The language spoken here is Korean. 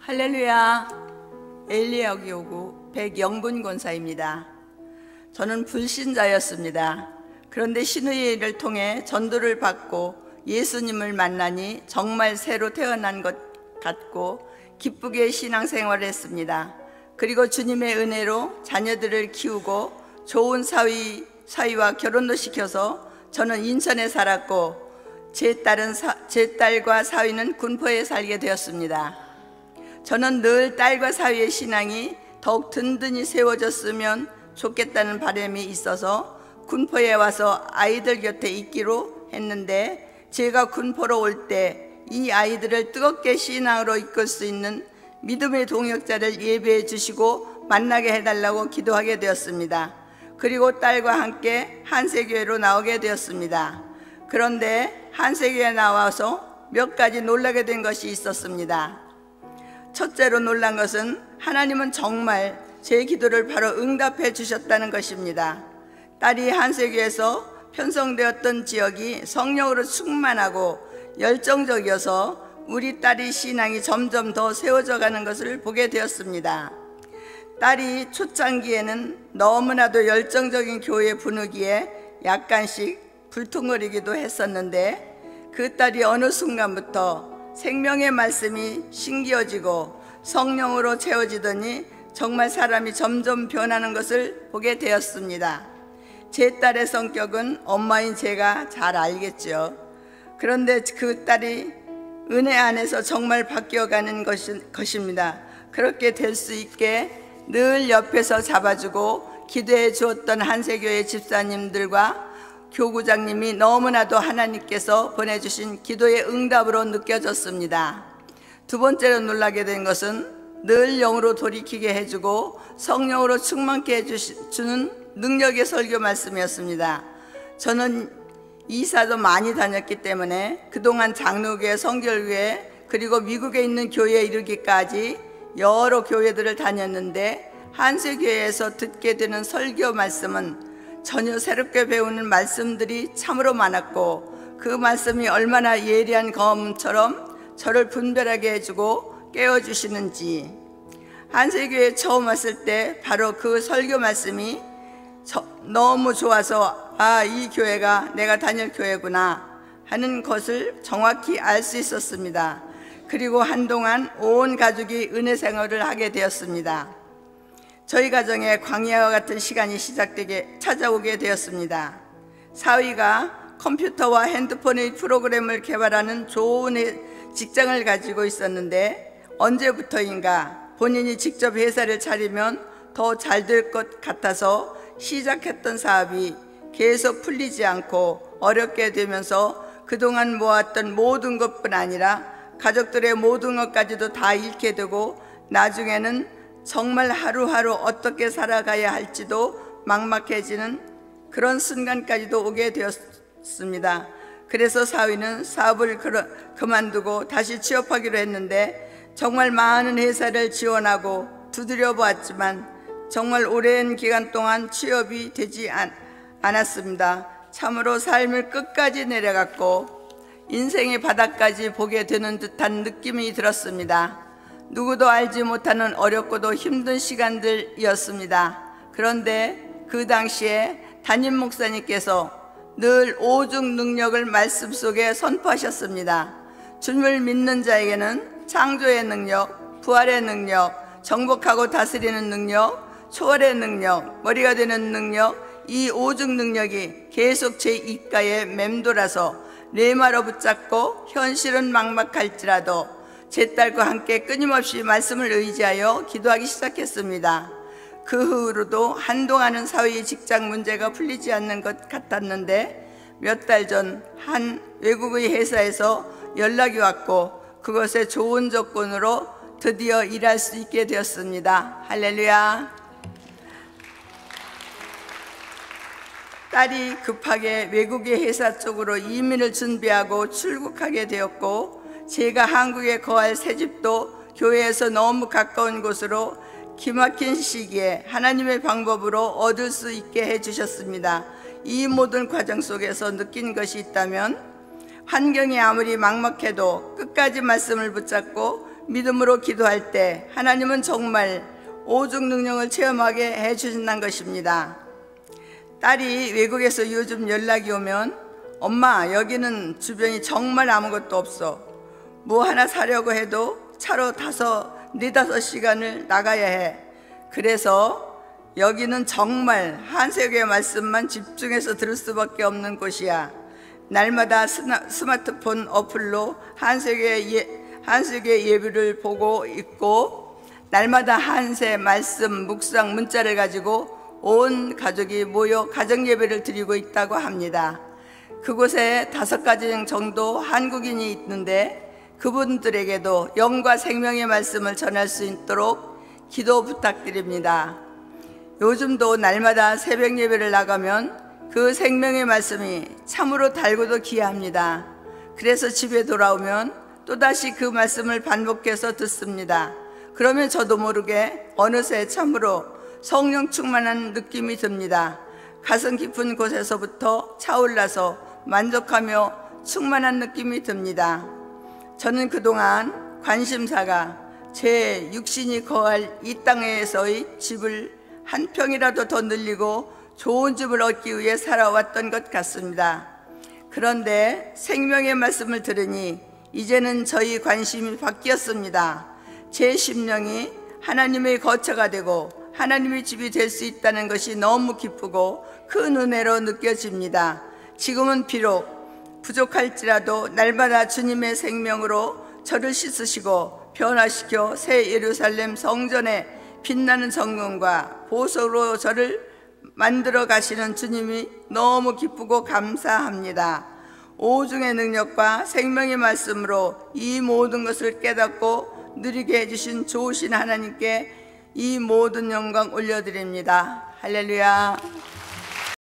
할렐루야. 엘리야기 오구 백영분 권사입니다. 저는 불신자였습니다. 그런데 신의 일을 통해 전도를 받고 예수님을 만나니 정말 새로 태어난 것 같고 기쁘게 신앙생활을 했습니다. 그리고 주님의 은혜로 자녀들을 키우고 좋은 사위와 결혼도 시켜서 저는 인천에 살았고 제 딸과 사위는 군포에 살게 되었습니다. 저는 늘 딸과 사위의 신앙이 더욱 든든히 세워졌으면 좋겠다는 바람이 있어서 군포에 와서 아이들 곁에 있기로 했는데, 제가 군포로 올 때 이 아이들을 뜨겁게 신앙으로 이끌 수 있는 믿음의 동역자를 예배해 주시고 만나게 해달라고 기도하게 되었습니다. 그리고 딸과 함께 한세교회로 나오게 되었습니다. 그런데 한세교회에 나와서 몇 가지 놀라게 된 것이 있었습니다. 첫째로 놀란 것은 하나님은 정말 제 기도를 바로 응답해 주셨다는 것입니다. 딸이 한세교에서 편성되었던 지역이 성령으로 충만하고 열정적이어서 우리 딸이 신앙이 점점 더 세워져 가는 것을 보게 되었습니다. 딸이 초창기에는 너무나도 열정적인 교회 분위기에 약간씩 불퉁거리기도 했었는데, 그 딸이 어느 순간부터 생명의 말씀이 신기어지고 성령으로 채워지더니 정말 사람이 점점 변하는 것을 보게 되었습니다. 제 딸의 성격은 엄마인 제가 잘 알겠죠. 그런데 그 딸이 은혜 안에서 정말 바뀌어가는 것입니다. 그렇게 될 수 있게 늘 옆에서 잡아주고 기도해 주었던 한세교회 집사님들과 교구장님이 너무나도 하나님께서 보내주신 기도의 응답으로 느껴졌습니다. 두 번째로 놀라게 된 것은 늘 영으로 돌이키게 해주고 성령으로 충만케 해주는 능력의 설교 말씀이었습니다. 저는 이사도 많이 다녔기 때문에 그동안 장로교회, 성결교회, 그리고 미국에 있는 교회에 이르기까지 여러 교회들을 다녔는데, 한세교회에서 듣게 되는 설교 말씀은 전혀 새롭게 배우는 말씀들이 참으로 많았고, 그 말씀이 얼마나 예리한 검처럼 저를 분별하게 해주고 깨워주시는지, 한세교회에 처음 왔을 때 바로 그 설교 말씀이 너무 좋아서 이 교회가 내가 다닐 교회구나 하는 것을 정확히 알 수 있었습니다. 그리고 한동안 온 가족이 은혜 생활을 하게 되었습니다. 저희 가정에 광야와 같은 시간이 찾아오게 되었습니다. 사위가 컴퓨터와 핸드폰의 프로그램을 개발하는 좋은 직장을 가지고 있었는데, 언제부터인가 본인이 직접 회사를 차리면 더 잘 될 것 같아서 시작했던 사업이 계속 풀리지 않고 어렵게 되면서 그동안 모았던 모든 것뿐 아니라 가족들의 모든 것까지도 다 잃게 되고, 나중에는 정말 하루하루 어떻게 살아가야 할지도 막막해지는 그런 순간까지도 오게 되었습니다. 그래서 사위는 사업을 그만두고 다시 취업하기로 했는데, 정말 많은 회사를 지원하고 두드려 보았지만 정말 오랜 기간 동안 취업이 되지 않았습니다. 참으로 삶을 끝까지 내려갔고 인생의 바닥까지 보게 되는 듯한 느낌이 들었습니다. 누구도 알지 못하는 어렵고도 힘든 시간들이었습니다. 그런데 그 당시에 담임 목사님께서 늘 오직 능력을 말씀 속에 선포하셨습니다. 주님을 믿는 자에게는 창조의 능력, 부활의 능력, 정복하고 다스리는 능력, 초월의 능력, 머리가 되는 능력, 이 오직 능력이 계속 제 입가에 맴돌아서 레마로 붙잡고 현실은 막막할지라도 제 딸과 함께 끊임없이 말씀을 의지하여 기도하기 시작했습니다. 그 후로도 한동안은 사회의 직장 문제가 풀리지 않는 것 같았는데, 몇 달 전 한 외국의 회사에서 연락이 왔고 그것의 좋은 조건으로 드디어 일할 수 있게 되었습니다. 할렐루야. 딸이 급하게 외국의 회사 쪽으로 이민을 준비하고 출국하게 되었고, 제가 한국에 거할 새집도 교회에서 너무 가까운 곳으로 기막힌 시기에 하나님의 방법으로 얻을 수 있게 해주셨습니다. 이 모든 과정 속에서 느낀 것이 있다면, 환경이 아무리 막막해도 끝까지 말씀을 붙잡고 믿음으로 기도할 때 하나님은 정말 오죽 능력을 체험하게 해주신다는 것입니다. 딸이 외국에서 요즘 연락이 오면 엄마, 여기는 주변이 정말 아무것도 없어. 뭐 하나 사려고 해도 차로 4-5시간을 나가야 해. 그래서 여기는 정말 한세교의 말씀만 집중해서 들을 수밖에 없는 곳이야. 날마다 스마트폰 어플로 한세교의 예배를 보고 있고, 날마다 한세 말씀 묵상 문자를 가지고 온 가족이 모여 가정 예배를 드리고 있다고 합니다. 그곳에 5가정 정도 한국인이 있는데 그분들에게도 영과 생명의 말씀을 전할 수 있도록 기도 부탁드립니다. 요즘도 날마다 새벽 예배를 나가면 그 생명의 말씀이 참으로 달고도 귀합니다. 그래서 집에 돌아오면 또다시 그 말씀을 반복해서 듣습니다. 그러면 저도 모르게 어느새 참으로 성령 충만한 느낌이 듭니다. 가슴 깊은 곳에서부터 차올라서 만족하며 충만한 느낌이 듭니다. 저는 그동안 관심사가 제 육신이 거할 이 땅에서의 집을 한 평이라도 더 늘리고 좋은 집을 얻기 위해 살아왔던 것 같습니다. 그런데 생명의 말씀을 들으니 이제는 저희 관심이 바뀌었습니다. 제 심령이 하나님의 거처가 되고 하나님의 집이 될 수 있다는 것이 너무 기쁘고 큰 은혜로 느껴집니다. 지금은 비록 부족할지라도 날마다 주님의 생명으로 저를 씻으시고 변화시켜 새 예루살렘 성전의 빛나는 정금과 보석으로 저를 만들어 가시는 주님이 너무 기쁘고 감사합니다. 오중의 능력과 생명의 말씀으로 이 모든 것을 깨닫고 누리게 해주신 좋으신 하나님께 이 모든 영광 올려드립니다. 할렐루야.